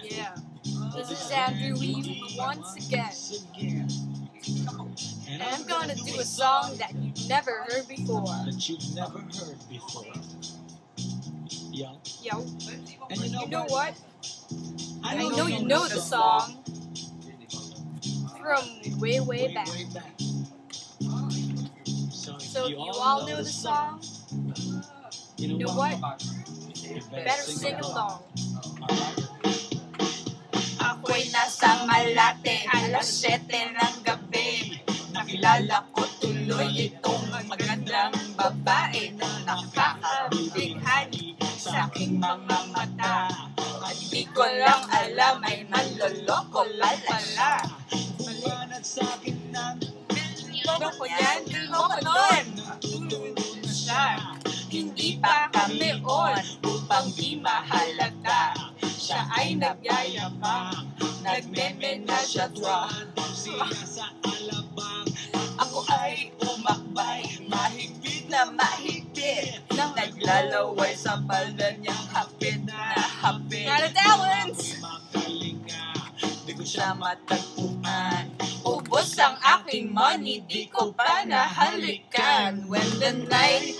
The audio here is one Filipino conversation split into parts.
Yeah. This is Andrew Weave once again. And I'm gonna do a song that you've never heard before. Yo. And You know what? I know you know the song from way back. So if you all know the song, you know what? Better sing along. Ako'y nasa Malate, alas 7 ng gabi. Nakilala ko tuloy itong magandang babae na nakakabighani sa aking mga mata. At di ko lang alam ay manloloko lang pala. Maliwanag sa akin ng niloko niyan, niloko nun. Tulunod na siya. Hindi pa kami on upang di mahalata. Siya ay nagyayabang, nagmemenasyadrang. Siya sa alabang, ako ay umakbay, mahigpit na mahigpit. Naglalaway sa palda niyang hapit na hapit. Not a talent! Makaling ka, di ko siya matagpuan. Ubos ang aking money, di ko pa nahalikan. When the night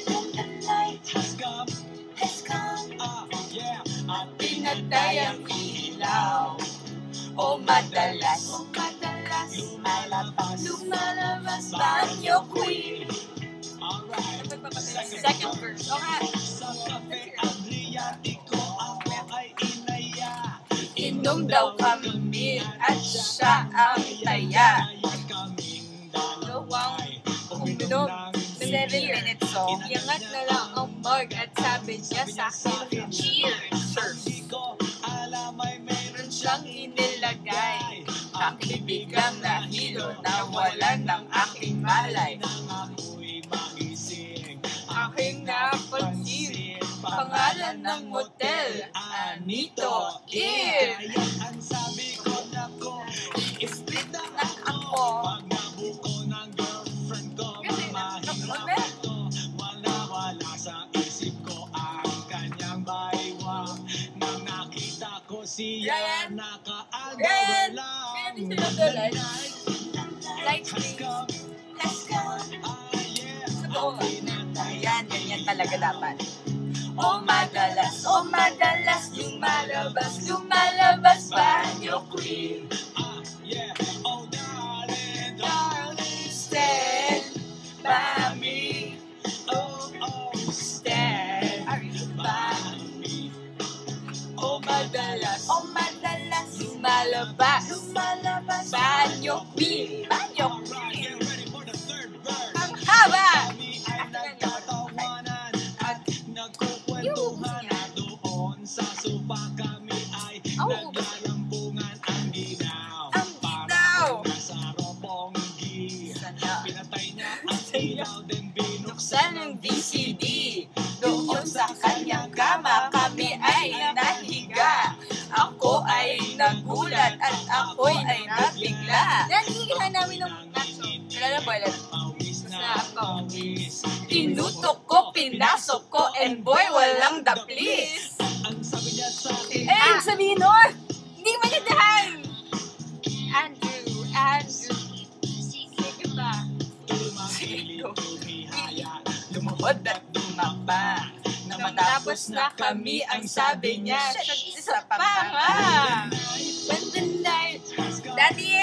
has come, at pinatay ang ilaw. O madalas, lumalabas banyo queen. Second verse. Okay. Inom daw kami at siya ang taya. Dalawang uminom. 7 minutes song. Iangat na lang ang mug at sabi niya sa akin, cheers! Meron siyang inilagay. Aking biglang nahilo, nawalan ng aking malay. Aking napansin, pangalan ng motel, Anito Inn. Ang sabi ko na ko, i-split na ako. Pag nabuko ng girlfriend ko, mahirap ito. Wala sa isip ko ang kanyang baywang. Nang nakita ko siya, nakaagaw lang. Light please. Ayan, ganyan talaga dapat. O madalas, lumalabas banyo queen. Oh darling, stand by me. Oh, stand by me. O madalas, lumalabas banyo queen. Ang haba! Nagkukwentuhan na doon sa sopa kami ay naglalambungan ang ginaw. Parang nasa robonggi. Pinatay niya ang ilaw din binuksan Ng VCD. Doon sa kanyang kama kami ay nahiga. Ako ay nagulat at ako'y ay nabigla. Nagigilhan namin ng Kilala po ulit. na ako. Tinutok ko, pinasok ko, and boy, walang daplis. Ang sabi niya sa akin, Eh, sabihin nun! Hindi maintindihan! Andrew. Sige ba? Lumuhod at dumapa. Nang matapos na kami, ang sabi niya, isa pa nga. When the night, Daddy!